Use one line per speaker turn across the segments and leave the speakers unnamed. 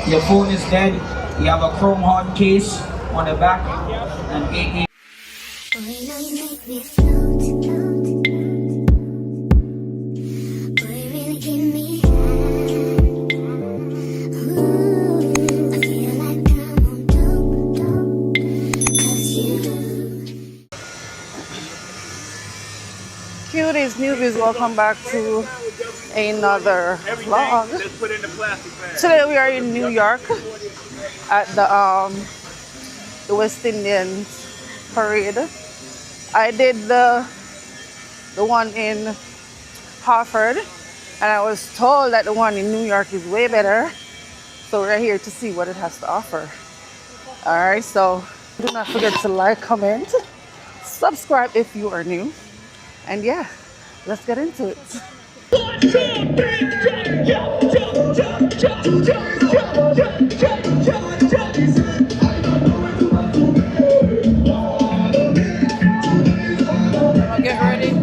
Your phone is dead. You have a chrome hard case on the back and 8.
Cuties, newbies, welcome back to another vlog. Today we are in New York at the West Indian parade. I did the one in Hartford, and I was told that the one in New York is way better. So we're here to see what it has to offer. All right, so do not forget to like, comment, subscribe if you are new, and yeah, let's get into it. Get ready.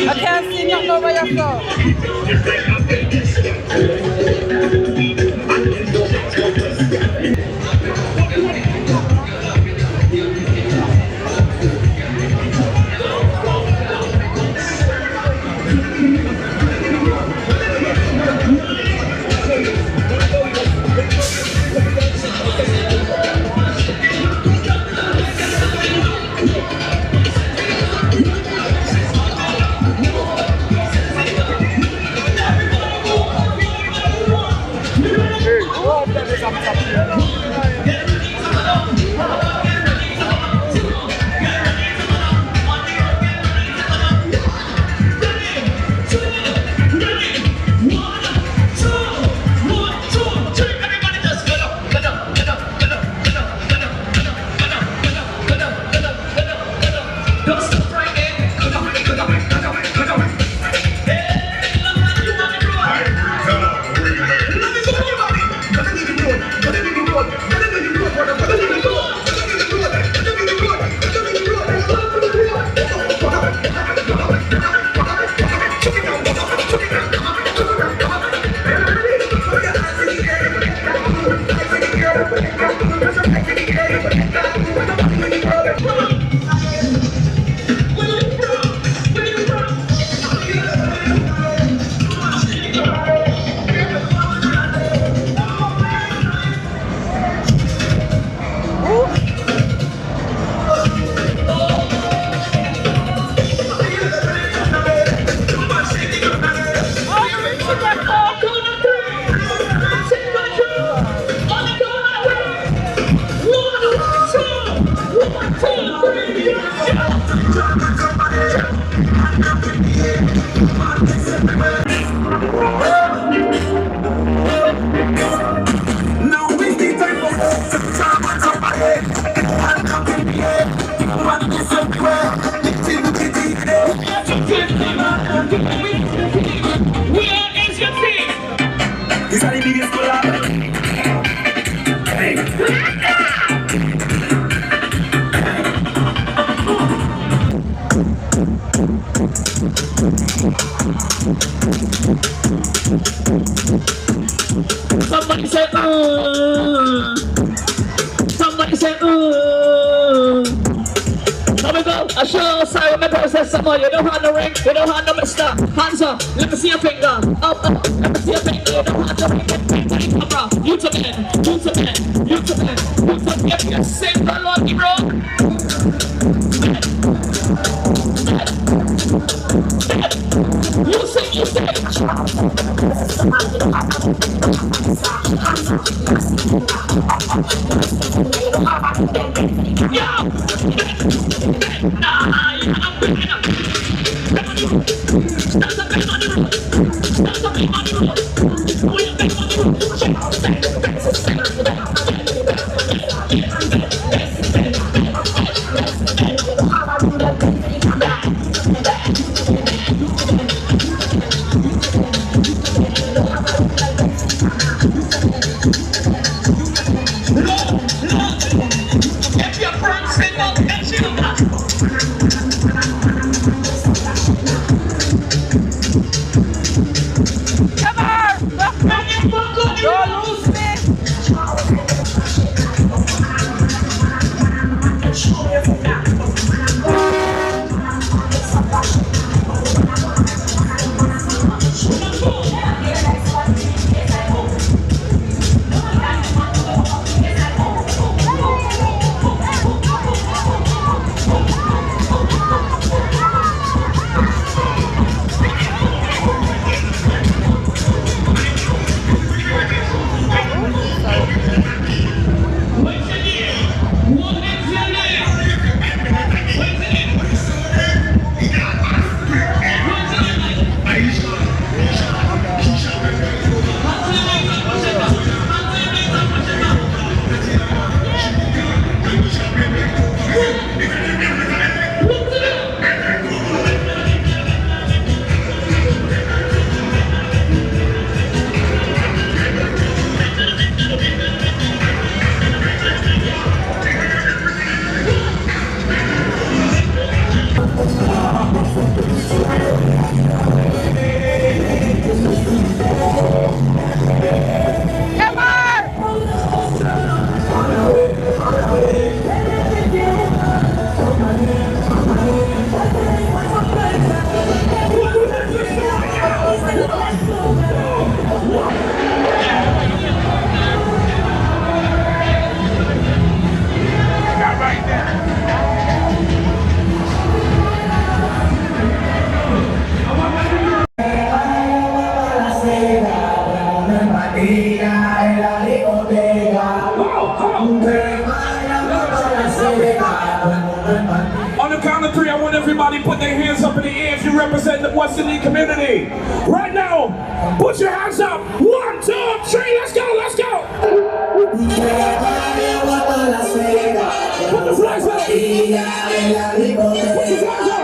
I can't see nothing over your phone.
Somebody say, somebody say, Here we go. I show sorry, my process someone. You don't have no ring, you don't have no mister. Hands up, let me see your finger. Up, let me see your finger. You don't have no ring. Camera, you to men, you to men, you to men, you to men. You sing the Lord, bro. You sing, you sing. Yo! Nah, you're not big enough. Start something on the road. Start something on the road. We are back on the road.
On the count of three, I want everybody put their hands up in the air if you represent the West Indian community. Right now, put your hands up. 1, 2, 3, let's go, let's go. Put the flags up. Put your flags up.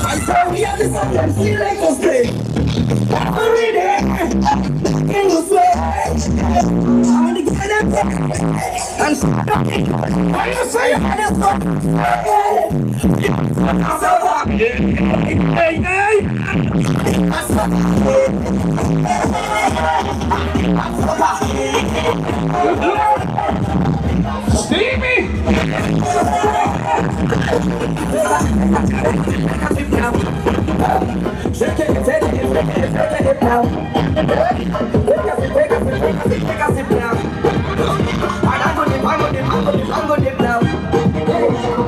I told you this is like a state. I'm gonna get up and stop. Why you say I'm so happy? Hey, hey. Stevie! Shake it, take it, take it now. Take a sip now. I'm gonna dip now.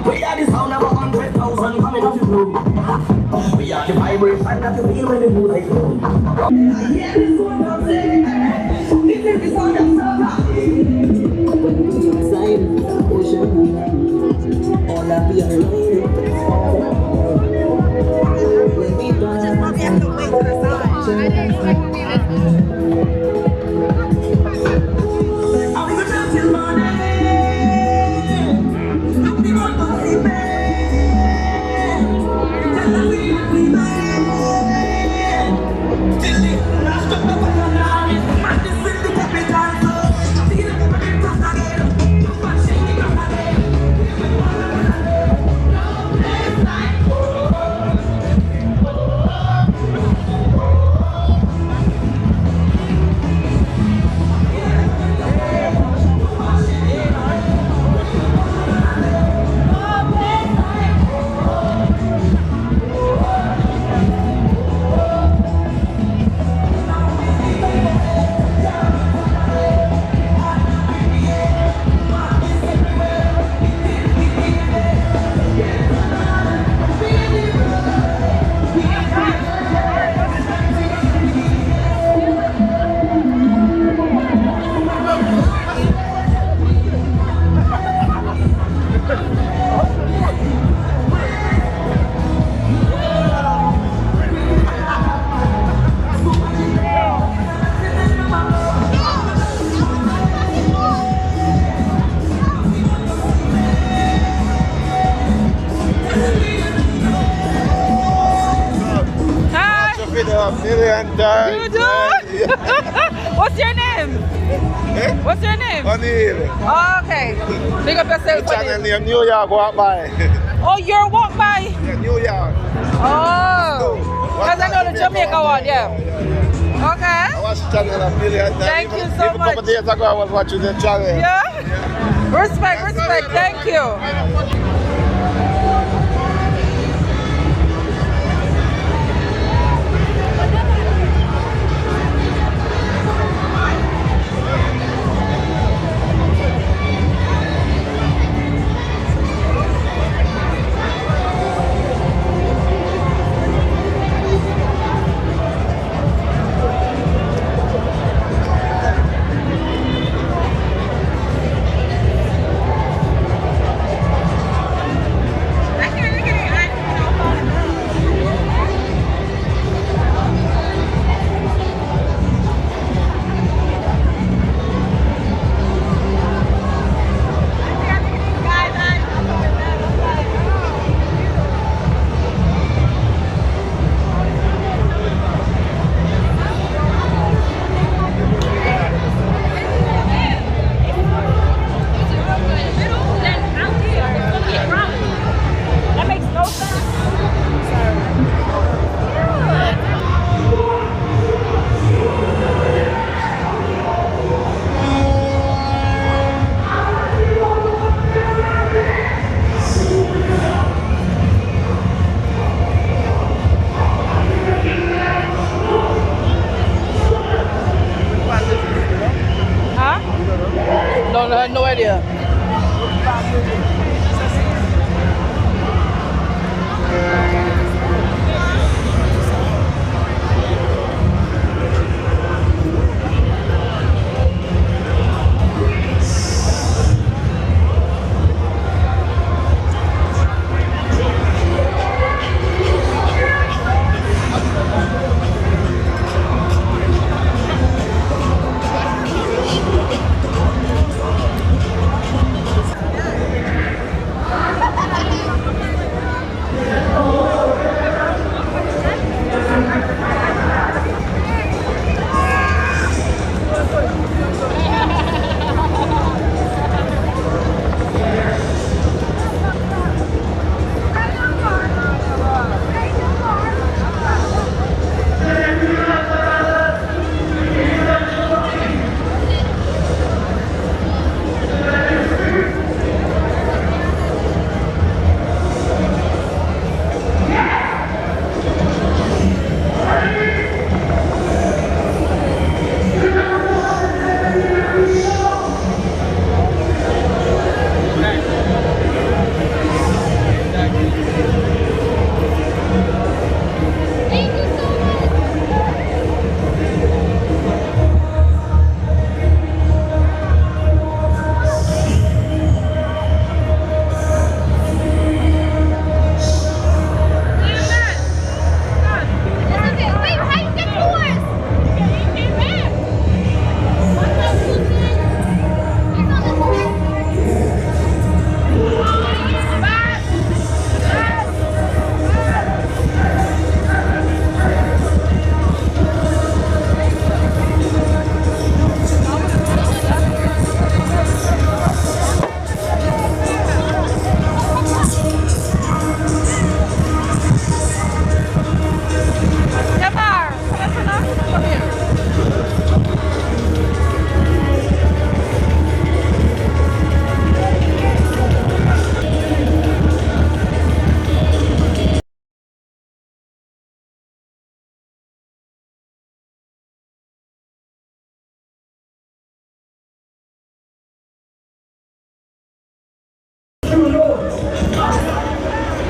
We are the sound of 100,000 coming off the room. We are the vibration that you feel when the music goes. I hear this one I'm saying.
a million times.
You do? What's your name?
Eh?
What's your name?
O'Neil.
Oh, okay. Big up yourself.
Channel name New York walk by.
Oh, you're walk by?
Yeah, New York.
Oh. Because I know the Jamaica one, yeah. Okay.
I watched the channel a million times.
Thank you so
even
much.
a couple days ago I was watching the channel.
Yeah? Respect. Thank you. No, I had no idea.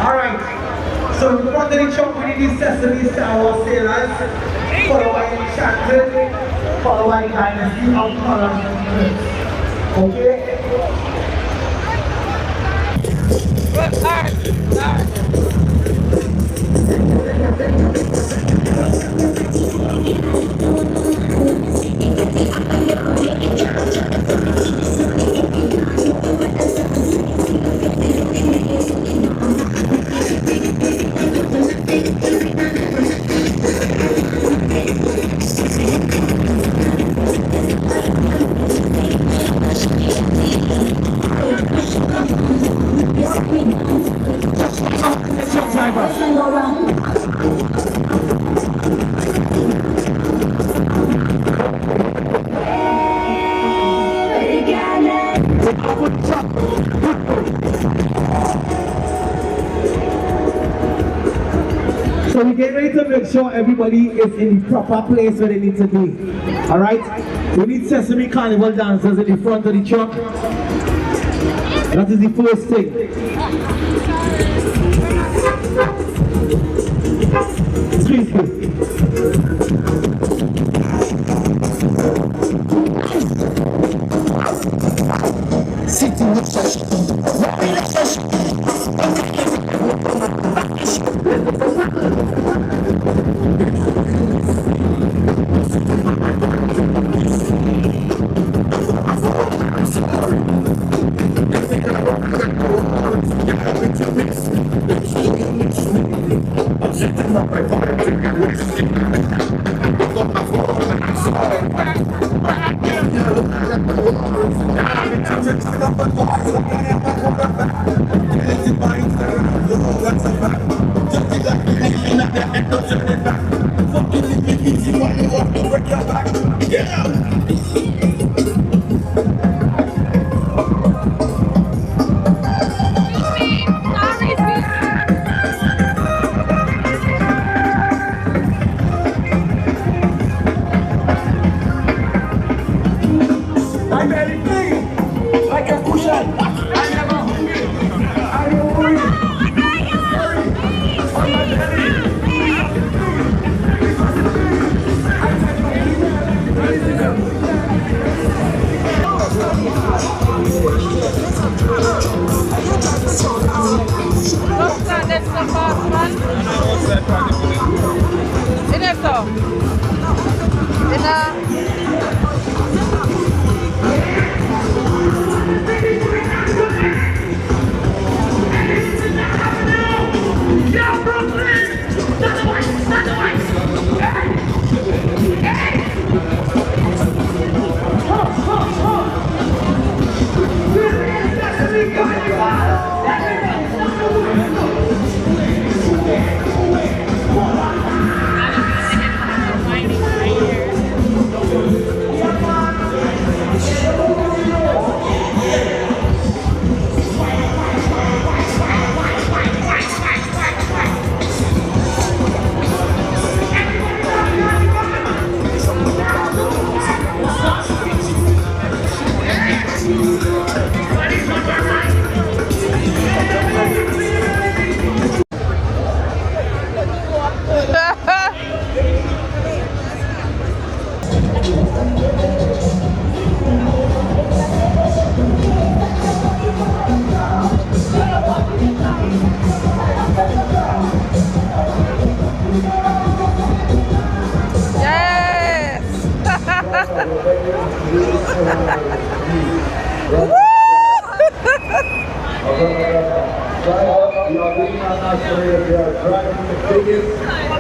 Alright, so we want to jump with the Sesame Star Wars sailors, followed by Enchanted, followed by Dynasty of Colors. Okay? to make sure everybody is in the proper place where they need to be. Alright? We need Sesame Carnival dancers in the front of the truck. That is the first thing. Squeeze,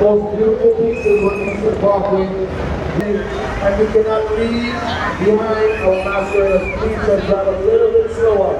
most beautiful pieces when we sit walking. And we cannot leave behind our master. Please just drive a little bit slower.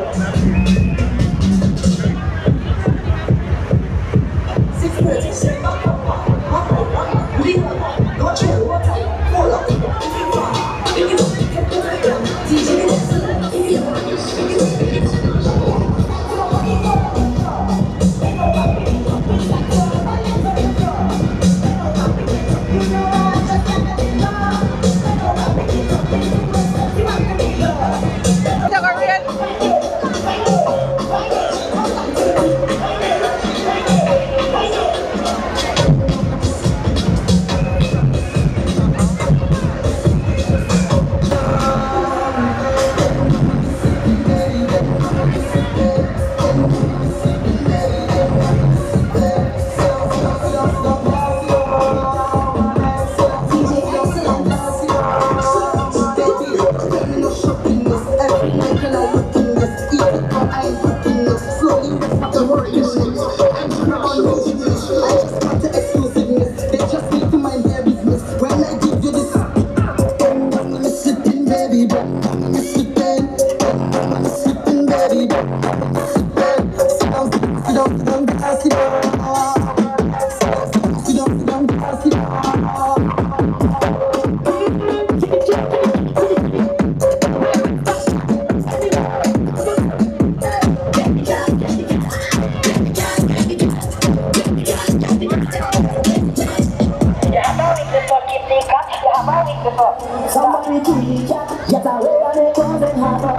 Get away on the closing harbor.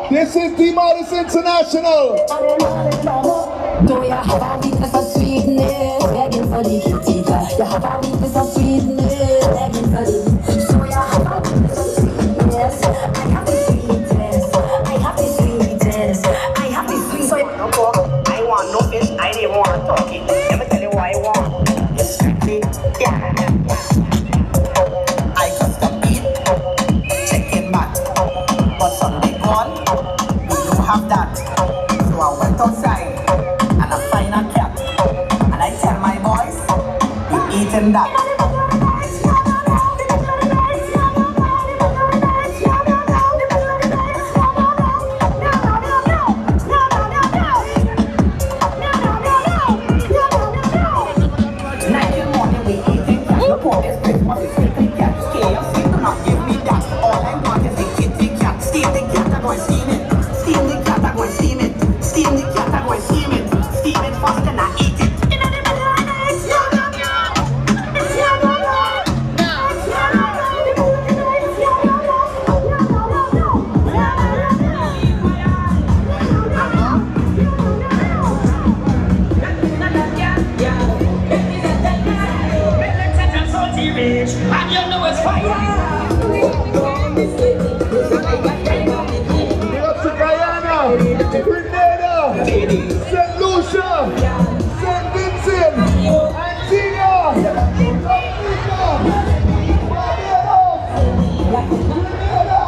This is D-Modus International.
Do you have a weakness for sweetness? Begging for the kitty cat. You have a weakness for sweetness. Begging for the. So you have a weakness for sweetness. I have the sweetness. I have the sweetness. I have the sweet. So you don't go. I want no fish. I didn't want talking. Let me tell you what I want. It's strictly. Yeah. I just got eat. Chicken back. But Sunday gone. We don't have that. So I went outside. And I find a cat. And I tell my boys, we eating that. Night and morning we eating cat. The pork is Christmas, it's strictly cat. KFC do not give me that. All I want is the kitty cat. Steam the cat, I go and steam it. Steam the cat, I go and steam it. Steam the cat, I go and steam it. Steam it fast and I eat it.
And you know it's fire.
Big up to Guyana, Grenada, St. Lucia, St. Vincent, Antigua, Dominica, Barbados, Grenada,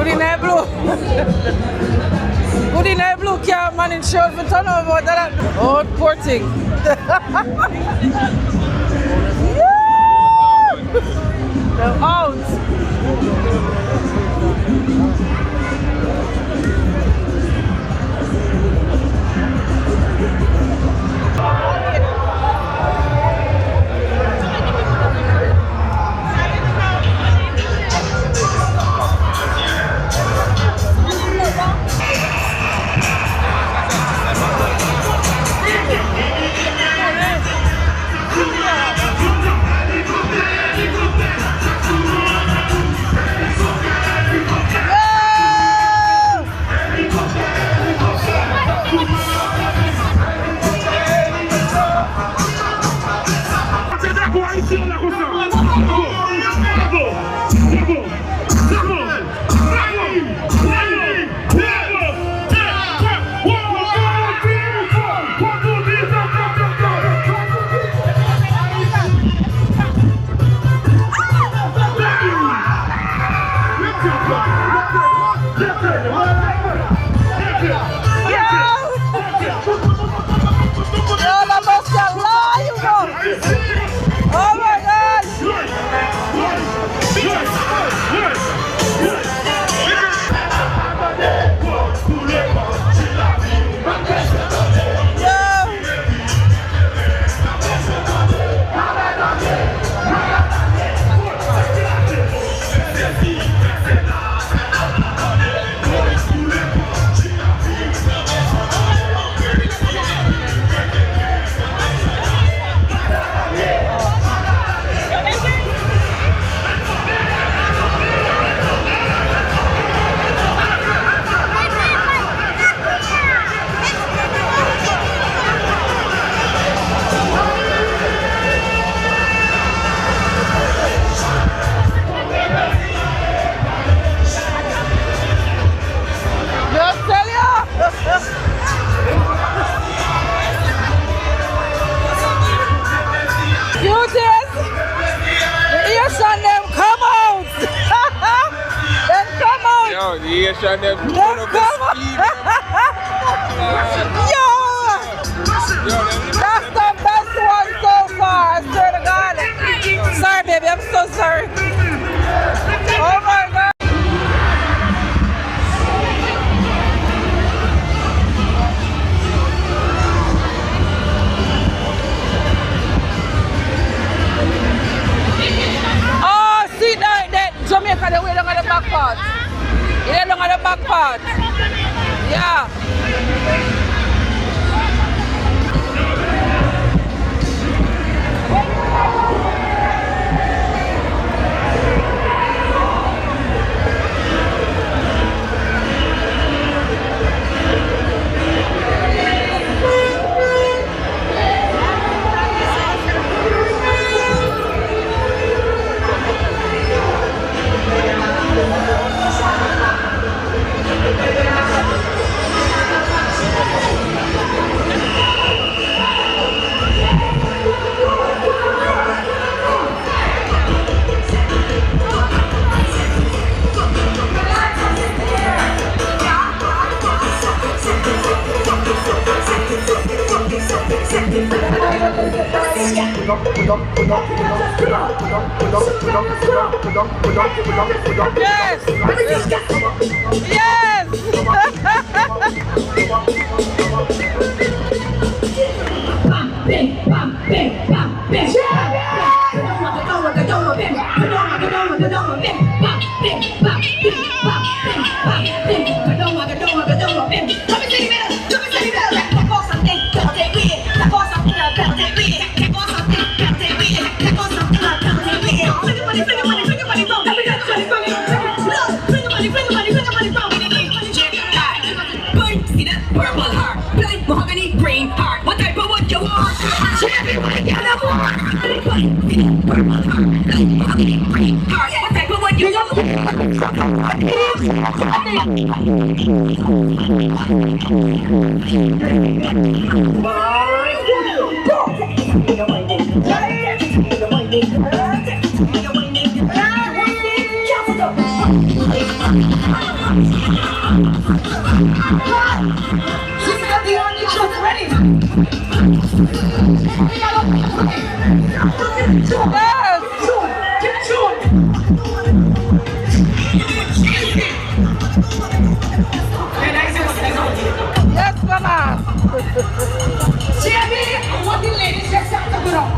Good night, Blue. Good night, Blue. Can't manage show for turn over that. Oh, poor thing. They're out.
Yo, the Asian them.
Let's go. Yo! That's the best one so far, I swear to God. Sorry, baby, I'm so sorry. Oh my God. Oh, see that Jamaica, the way down on the back part. Yeah, down on the back part. Yeah. Yes! Yes!
Purple heart, blind mahogany, green heart. What type of wood you want? Everybody get a war. Purple heart, blind mahogany, green heart. What type of wood you want? Yes, mama.
Jamie, what the ladies just have to put on?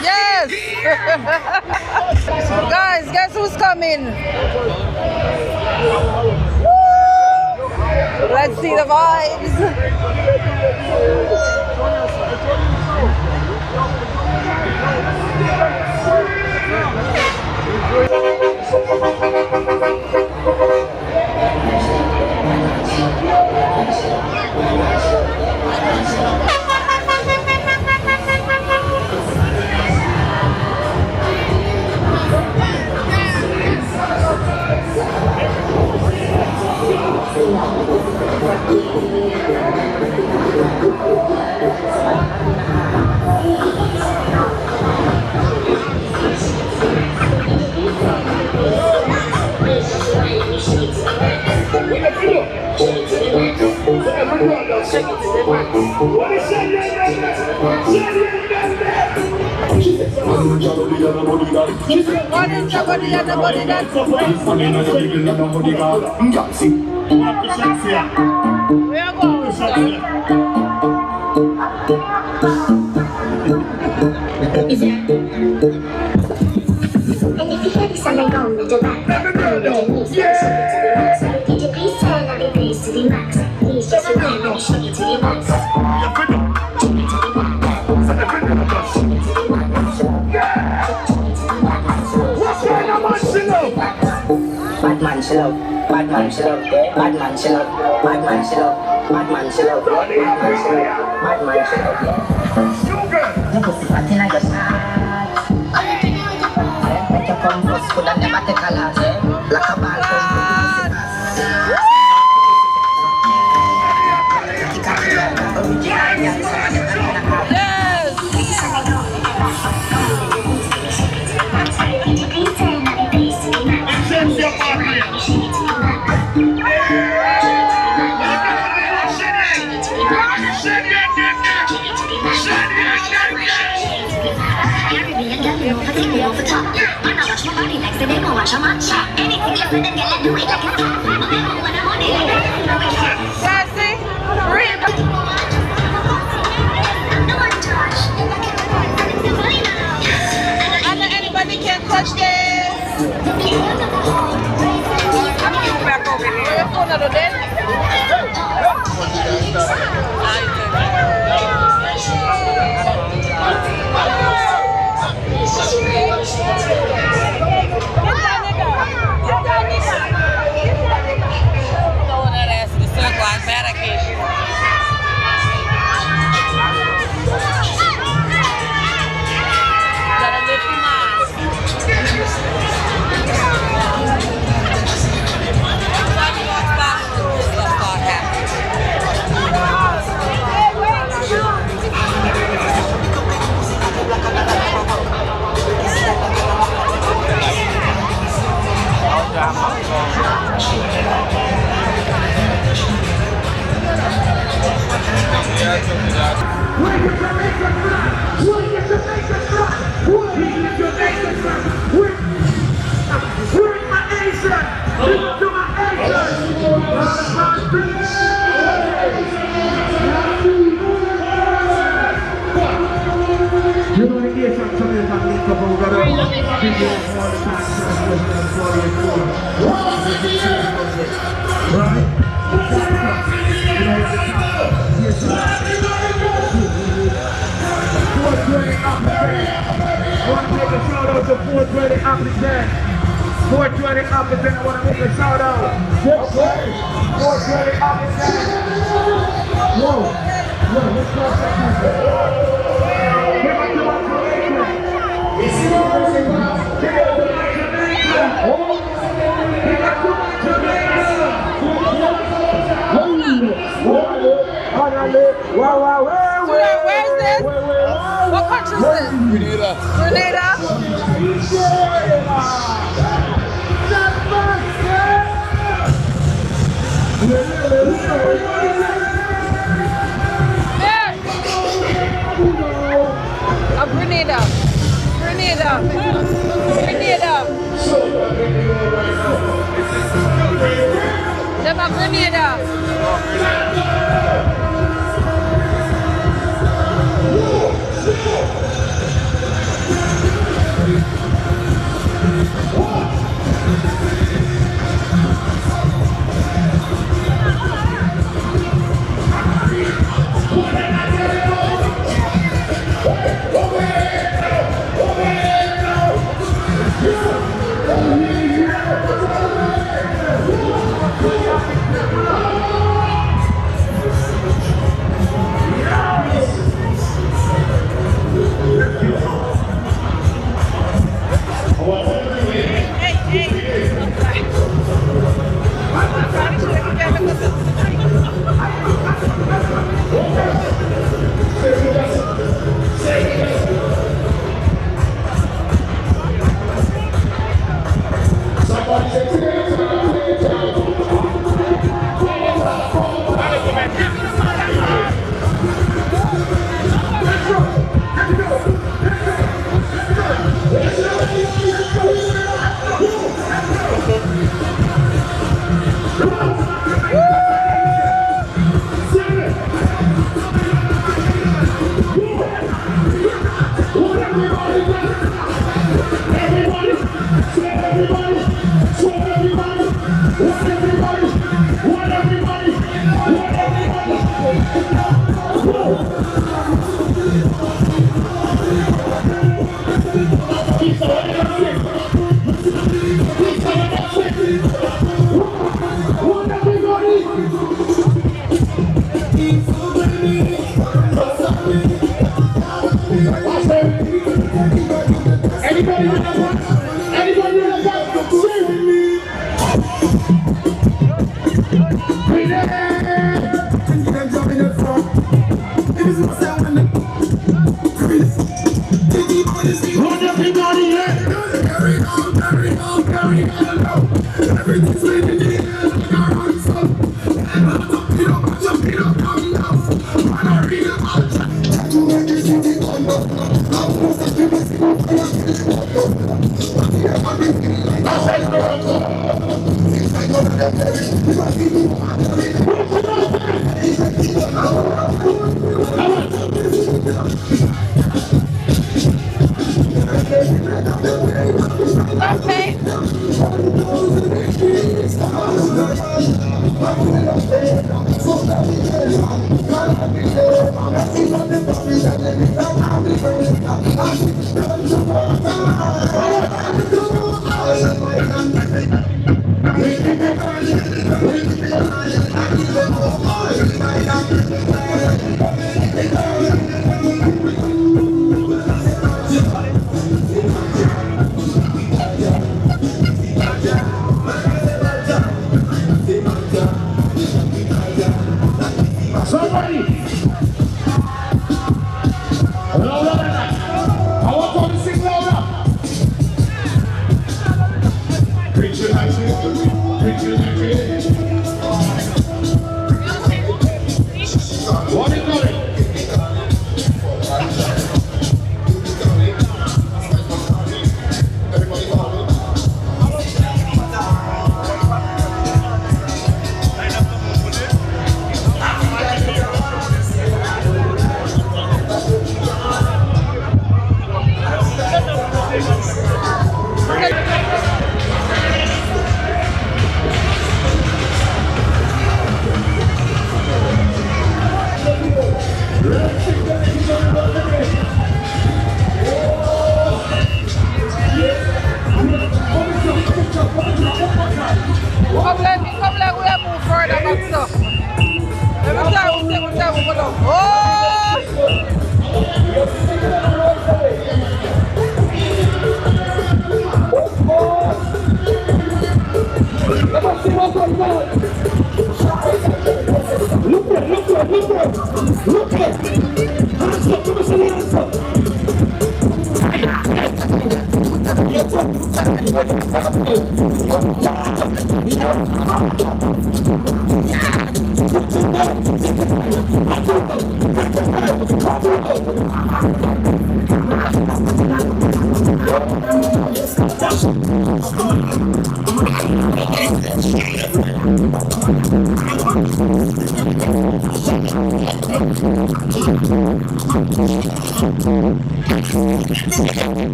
Yes! Guys, guess who's coming? Woo! Let's see the vibes.
We can
What is the body and the body that? We are going, sir.
And if you hear this and I go with the back, please turn and be to the max. Please just rewind and shake it to the max.
Bad man chill out, bad man chill out, bad man chill out, bad man chill out, bad man chill out, bad man chill out, bad man chill out. You pussy fat in your shot. Make your come first, could have never take a lot. Like a ball from the
Anybody can touch this. I'm going back over here. You're going to do this? Where's this? What country is this?
Grenada.
Grenada? Grenada. Grenada. Grenada. Them a Grenada.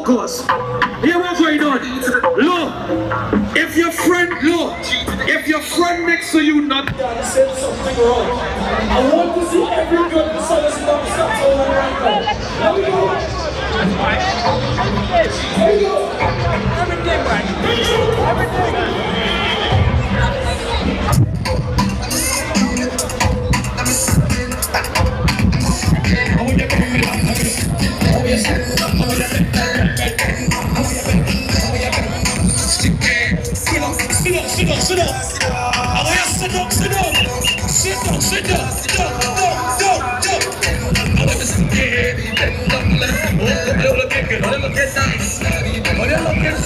Focus. Here what's going on. Look, if your friend next to you not said something wrong, I want to see every girl in the sun stop all right now. Here we go. Here we go. Everything right. Everything. Sit down.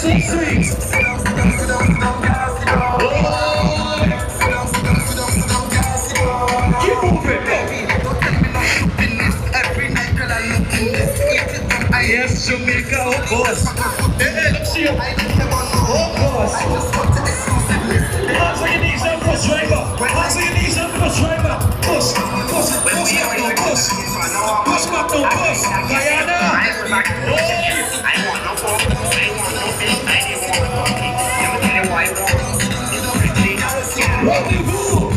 Keep moving. Yes, Jamaica, of course. Hey, let's see you. Of course. Hands on your knees and push, driver. Hands on your knees and push, driver. Push, push, push back, no push. Push back, no push. Guyana. Rolling boo.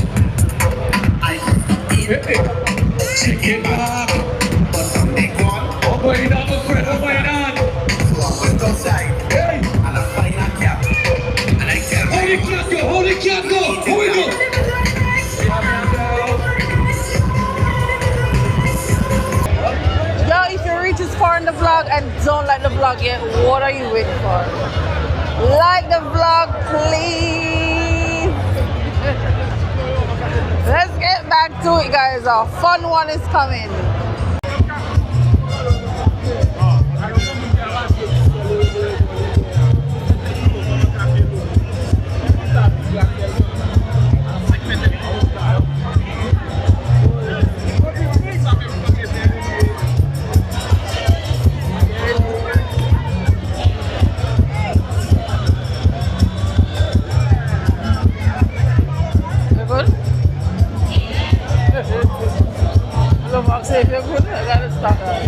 Check it back. Way down the front, way down. Hey. Hold it, can't go. Here we go.
Yo, if you reach this far in the vlog and don't like the vlog yet, what are you waiting for? Like the vlog, please. Let's get back to it, guys. A fun one is coming. If you're good, I gotta stop that.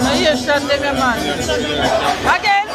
No, you shut them, your man. Again?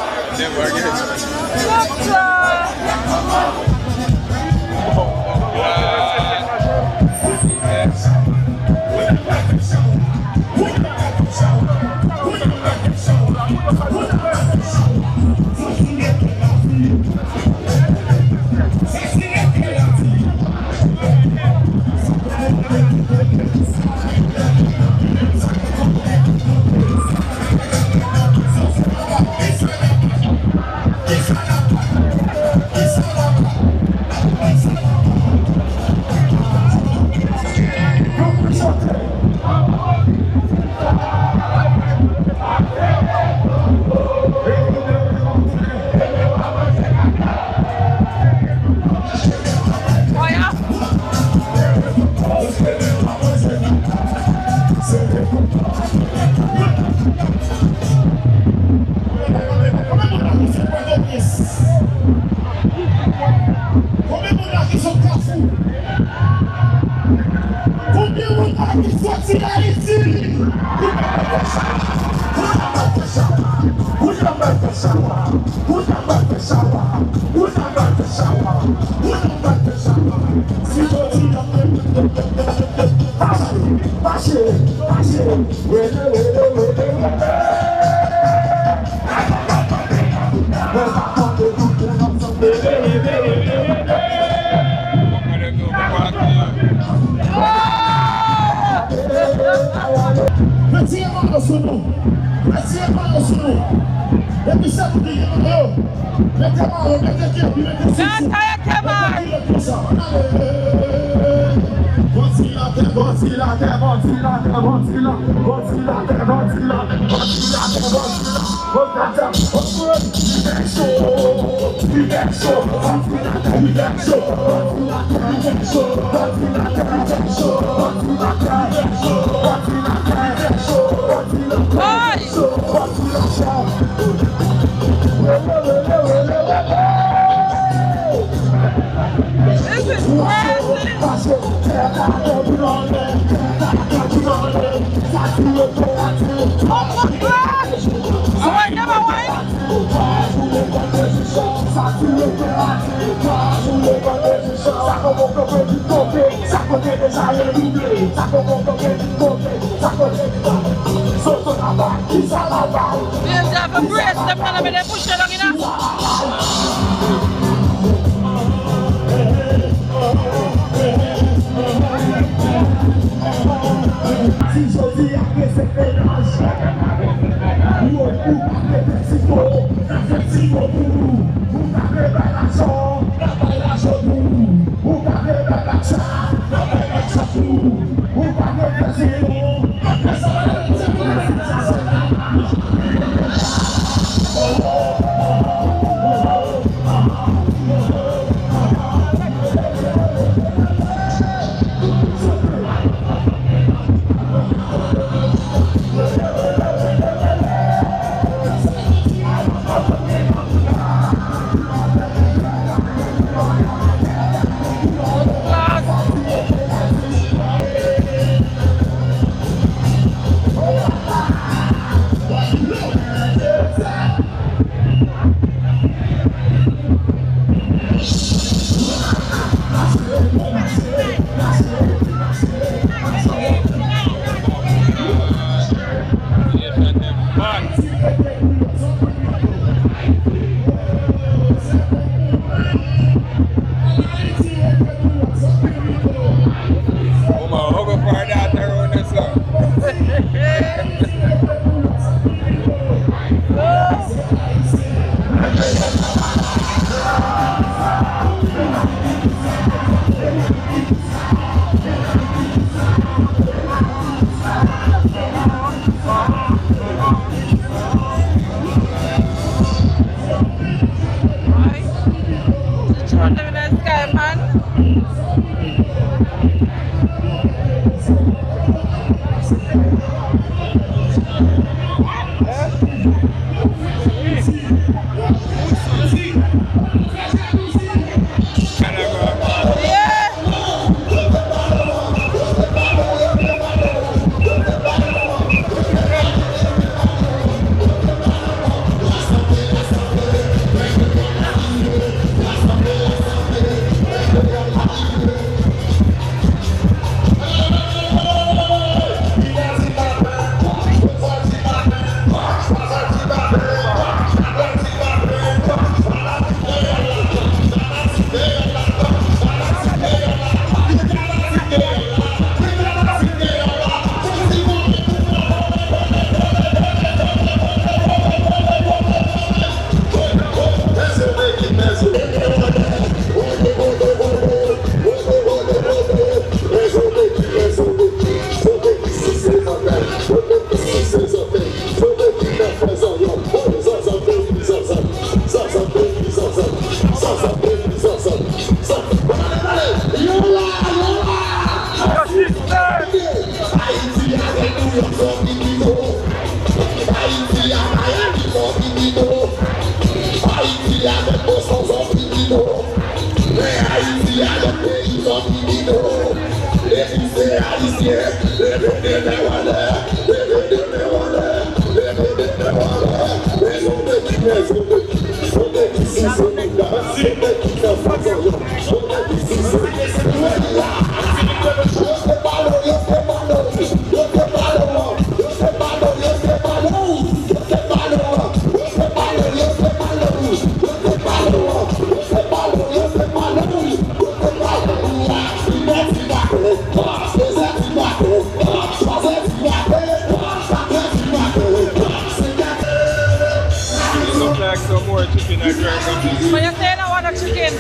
But you're saying I want a chicken.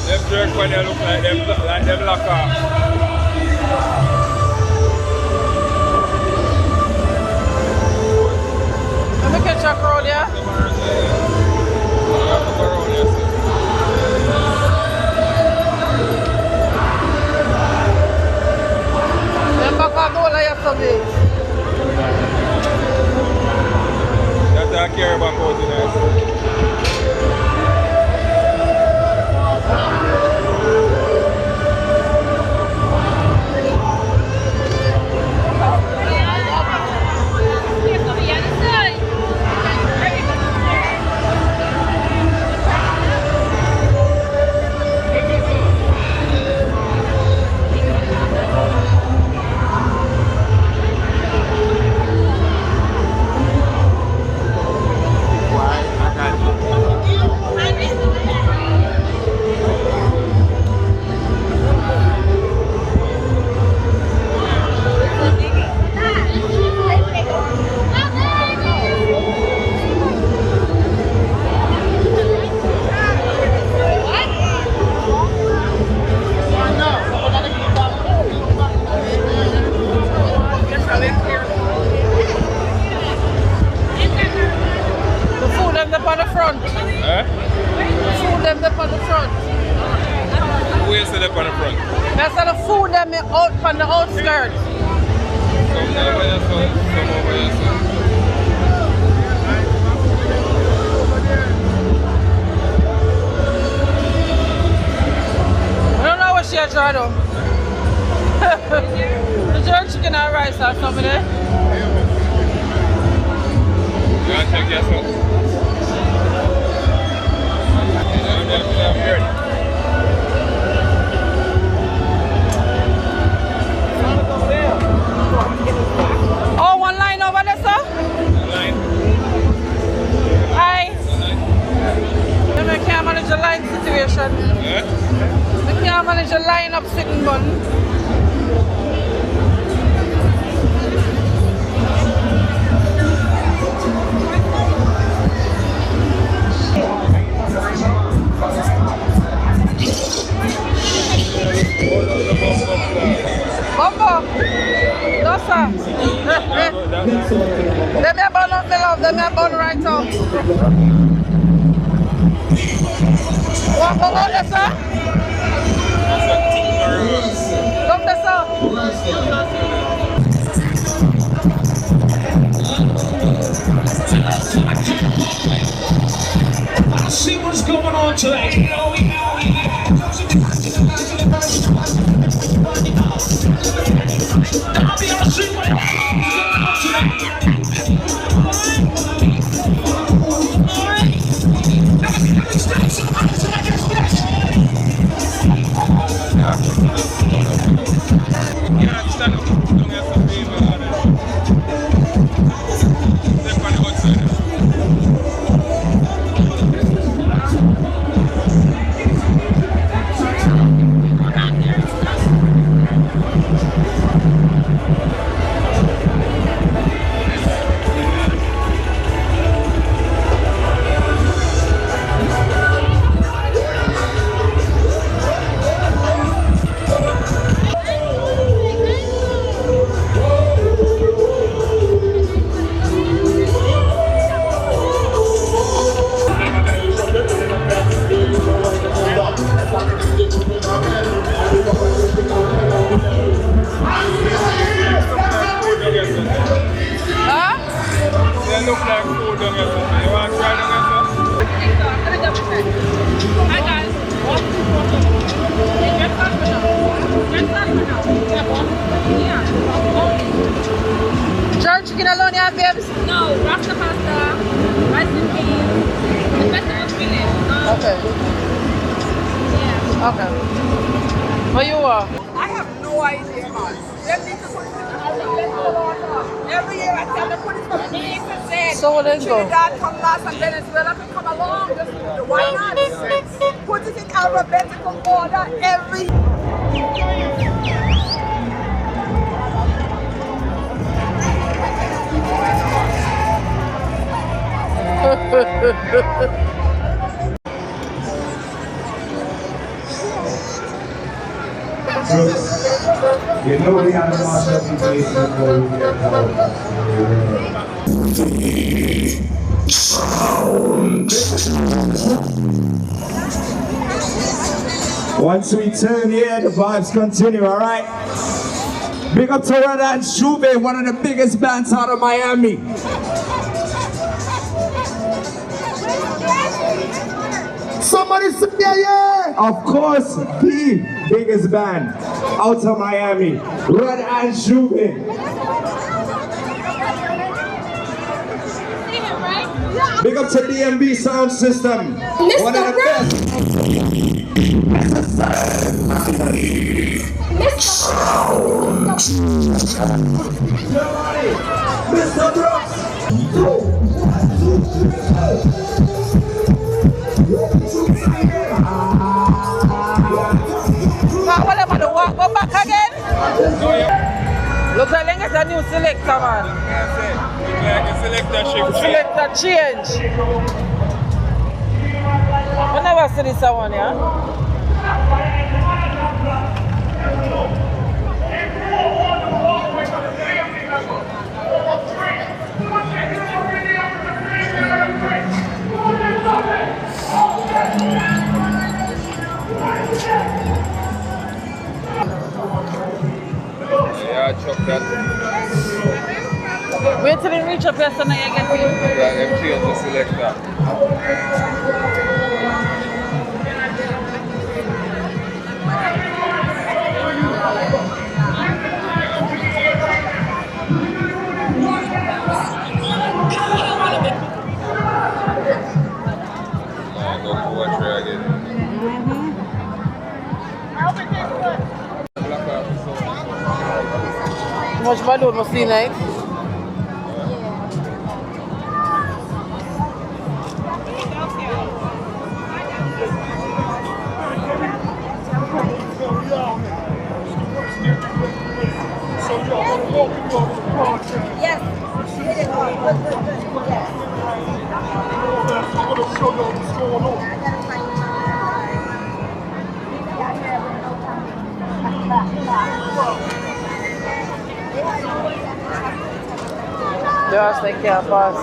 Them jerk when they look like them lock off.
Let me catch a crowd, yeah? Them back on the whole of yesterday.
That's how I care about both of them.
That's how the food them out from the outskirts. I don't know what she had tried though. The jerk chicken and rice or something there.
You want to take your son?
Oh, one line over there, sir?
Line.
Hi. I can't manage a line situation.
Yeah?
I can't manage a line up sitting bun. Bumbo. No, sir. Let me burn up the love. Let me burn right out. What about this, sir? Come this, sir.
Let's see what's going on today.
Jerk chicken alone, yeah, babes?
No, rasta pasta, rice and beans, the vegetable spinach.
Okay.
Yeah.
Okay. Where you are?
I have no idea, man. They need to put it in every year I tell them put it from A to Z.
So what they go?
Trinidad come last and Venezuela can come along. Just, why not? Put it in alphabetical order every
You know we have a master situation where we get Once we turn here, the vibes continue, alright? Big up to Jouvert, one of the biggest bands out of Miami. Somebody say yeah! Of course, the biggest band out of Miami, Jouvert. Big up to DMB Sound System, one of the best. Mr. Brooks.
Go back again. Looks like they get a new selector, man. Selector change. I never see this one, yeah?
Yeah, chop that.
Wait till you reach up here so now you get
Yeah, them change the selector. Go poetry again.
much balloon must be nice.
Yes.
Just they can't pass.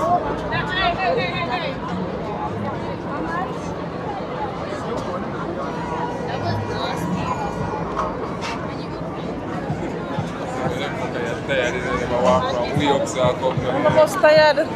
I'm
almost tired.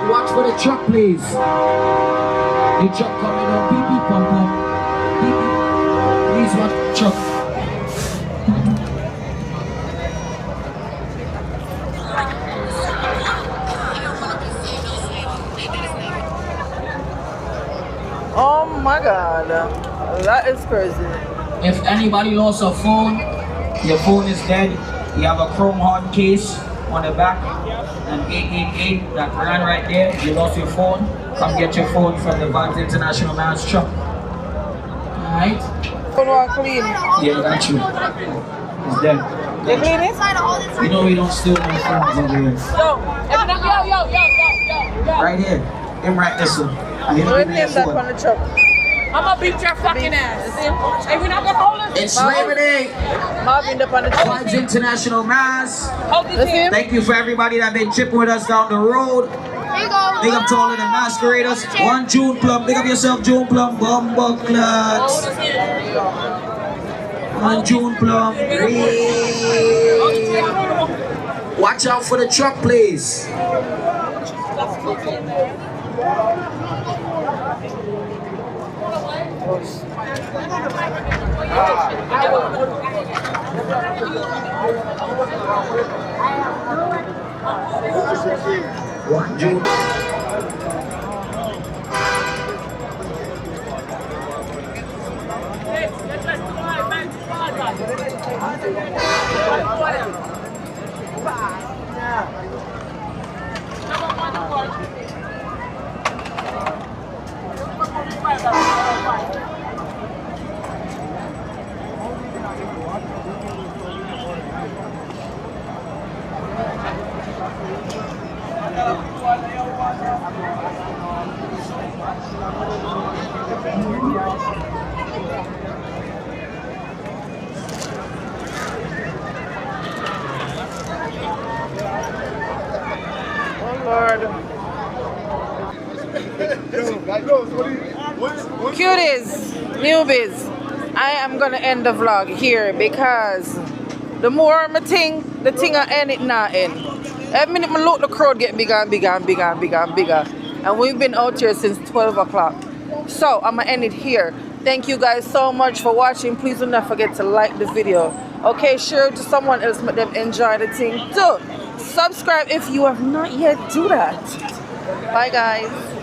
Watch for the truck, please. The truck coming on, beep beep pop pop. Beep beep. Please watch the truck.
Oh my God, that is crazy.
If anybody lost a phone, your phone is dead. You have a chrome hard case on the back. And 888, that brand right there, you lost your phone, come get your phone from the Vans International Man's truck. Alright?
Phone was clean.
Yeah, I got you. It's dead.
You clean it?
You know we don't steal no phones over here.
Yo.
Right here. Him right this one. I hit
Don't name that on the truck.
I'm gonna beat your fucking ass. If you're not gonna hold it,
it's Labor Day.
Marvin up on the truck.
Vans International Mass.
Thank
you for everybody that been chipping with us down the road. Big up to all of the masqueraders. One June Plum. Big up yourself, June Plum. Bumbo Clutch. One June Plum. Watch out for the truck, please.
Oh Lord. Cuties, newbies, I am gonna end the vlog here because the more I think, the thing I end it not end. Every minute I look, the crowd get bigger and bigger and bigger and bigger and bigger. And we've been out here since 12 o'clock. So I'm gonna end it here. Thank you guys so much for watching. Please do not forget to like the video. Okay, share it to someone else, make them enjoy the thing too. Subscribe if you have not yet do that. Bye guys.